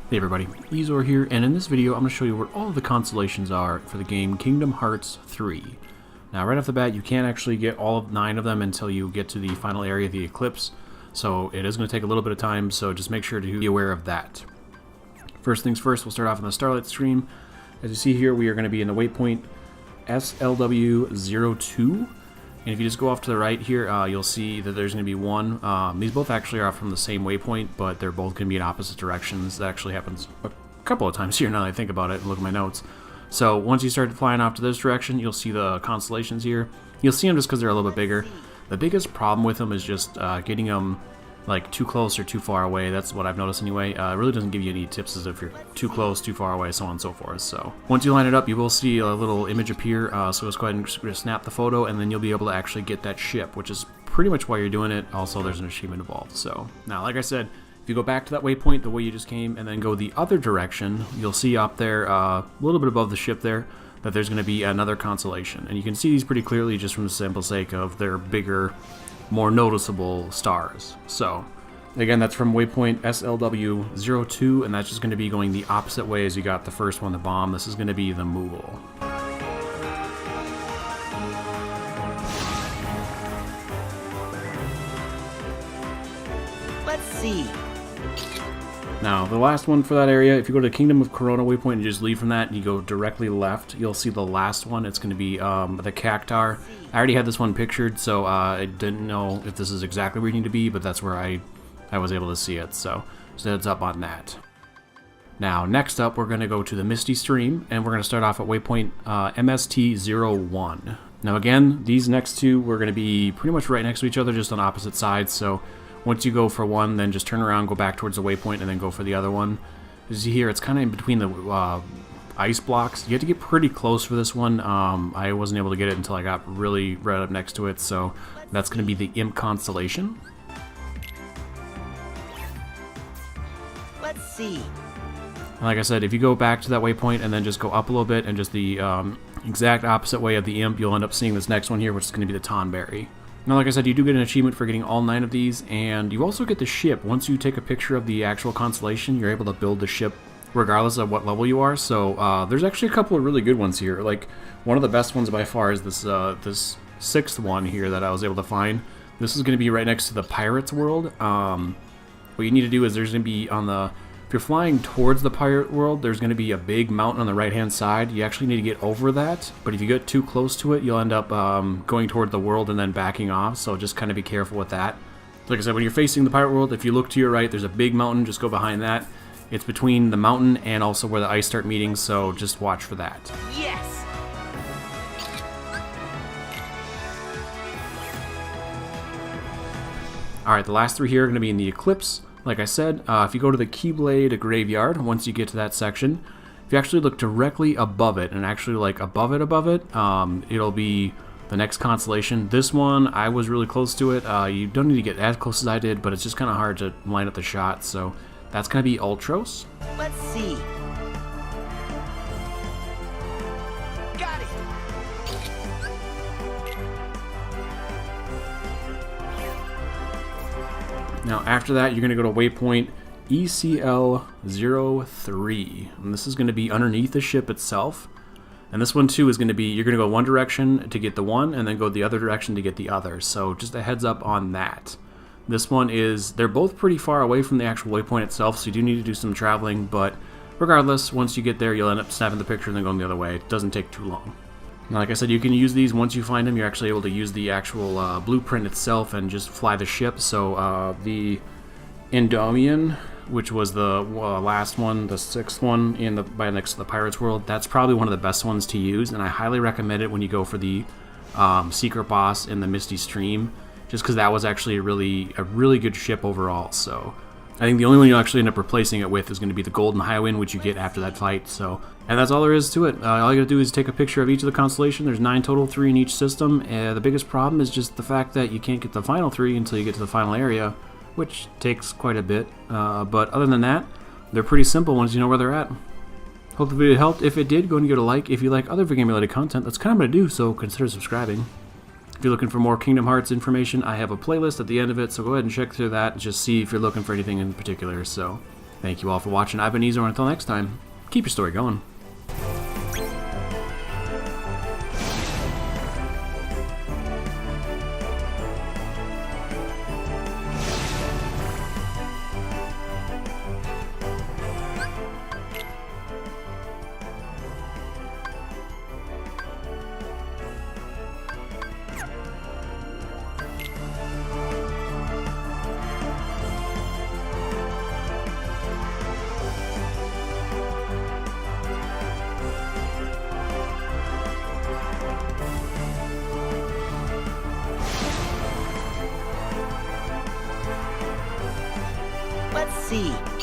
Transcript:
Hey everybody, Eezore here, and in this video I'm going to show you where all of the constellations are for the game Kingdom Hearts 3. Now right off the bat you can't actually get all 9 of them until you get to the final area of the Eclipse, so it is going to take a little bit of time, so just make sure to be aware of that. First things first, we'll start off on the Starlight stream. As you see here, we are going to be in the Waypoint SLW-02. And if you just go off to the right here, you'll see that there's going to be one. These both actually are from the same waypoint, but they're both going to be in opposite directions. That actually happens a couple of times here now that I think about it and look at my notes. So once you start flying off to this direction, you'll see the constellations here. You'll see them just because they're a little bit bigger. The biggest problem with them is just getting them like too close or too far away. That's what I've noticed anyway. It really doesn't give you any tips as if you're too close, too far away, so on and so forth. So once you line it up, you will see a little image appear. So let's go ahead and snap the photo, and then you'll be able to actually get that ship, which is pretty much why you're doing it. Also, there's an achievement involved. So now, like I said, if you go back to that waypoint the way you just came, and then go the other direction, you'll see up there, a little bit above the ship there, that there's going to be another constellation. And you can see these pretty clearly just from the simple sake of their bigger, more noticeable stars. So again, that's from Waypoint SLW-02, and that's just going to be going the opposite way as you got the first one, the bomb. This is going to be the Moogle. Let's see. Now, the last one for that area, if you go to Kingdom of Corona Waypoint and just leave from that and you go directly left, you'll see the last one. It's going to be the Cactuar. I already had this one pictured, so I didn't know if this is exactly where you need to be, but that's where I was able to see it, so just heads up on that. Now, next up, we're going to go to the Misty Stream, and we're going to start off at Waypoint MST-01. Now again, these next two, we're going to be pretty much right next to each other, just on opposite sides, so once you go for one, then just turn around, go back towards the waypoint, and then go for the other one. As you see here, it's kind of in between the ice blocks. You have to get pretty close for this one. I wasn't able to get it until I got really right up next to it, so that's going to be the Imp Constellation. Let's see. And like I said, if you go back to that waypoint and then just go up a little bit and just the exact opposite way of the Imp, you'll end up seeing this next one here, which is going to be the Tonberry. Now, like I said, you do get an achievement for getting all 9 of these, and you also get the ship. Once you take a picture of the actual constellation, you're able to build the ship regardless of what level you are. So there's actually a couple of really good ones here. Like, one of the best ones by far is this this 6th one here that I was able to find. This is going to be right next to the Pirates world. What you need to do is there's going to be on the... If you're flying towards the pirate world, there's going to be a big mountain on the right-hand side. You actually need to get over that, but if you get too close to it, you'll end up going toward the world and then backing off, so just kind of be careful with that. Like I said, when you're facing the pirate world, if you look to your right, there's a big mountain. Just go behind that. It's between the mountain and also where the ice start meeting, so just watch for that. Yes. Alright, the last 3 here are going to be in the Eclipse. Like I said, if you go to the Keyblade graveyard, once you get to that section, if you actually look directly above it, and actually like above it, it'll be the next constellation. This one, I was really close to it. You don't need to get as close as I did, but it's just kind of hard to line up the shot, so that's going to be Ultros. Let's see. Got it. Now after that, you're going to go to Waypoint ECL-03, and this is going to be underneath the ship itself. And this one too is going to be, you're going to go one direction to get the one, and then go the other direction to get the other. So just a heads up on that. This one is, they're both pretty far away from the actual waypoint itself, so you do need to do some traveling, but regardless, once you get there, you'll end up snapping the picture and then going the other way. It doesn't take too long. Now, like I said, you can use these once you find them. You're actually able to use the actual blueprint itself and just fly the ship. So the Endymion, which was the last one, the 6th one by next to the Pirates world, that's probably one of the best ones to use, and I highly recommend it when you go for the secret boss in the Misty Stream, just because that was actually a really good ship overall. So I think the only one you'll actually end up replacing it with is going to be the Golden Highwind, which you get after that fight. So, and that's all there is to it. All you got to do is take a picture of each of the constellation. There's 9 total, 3 in each system. The biggest problem is just the fact that you can't get the final 3 until you get to the final area, which takes quite a bit. But other than that, they're pretty simple once you know where they're at. Hope the video helped. If it did, go and give it a like. If you like other video game related content, that's kind of what I do, so consider subscribing. If you're looking for more Kingdom Hearts information, I have a playlist at the end of it, so go ahead and check through that and just see if you're looking for anything in particular. So, Thank you all for watching. I've been Eezore. Until next time, keep your story going. Let's see.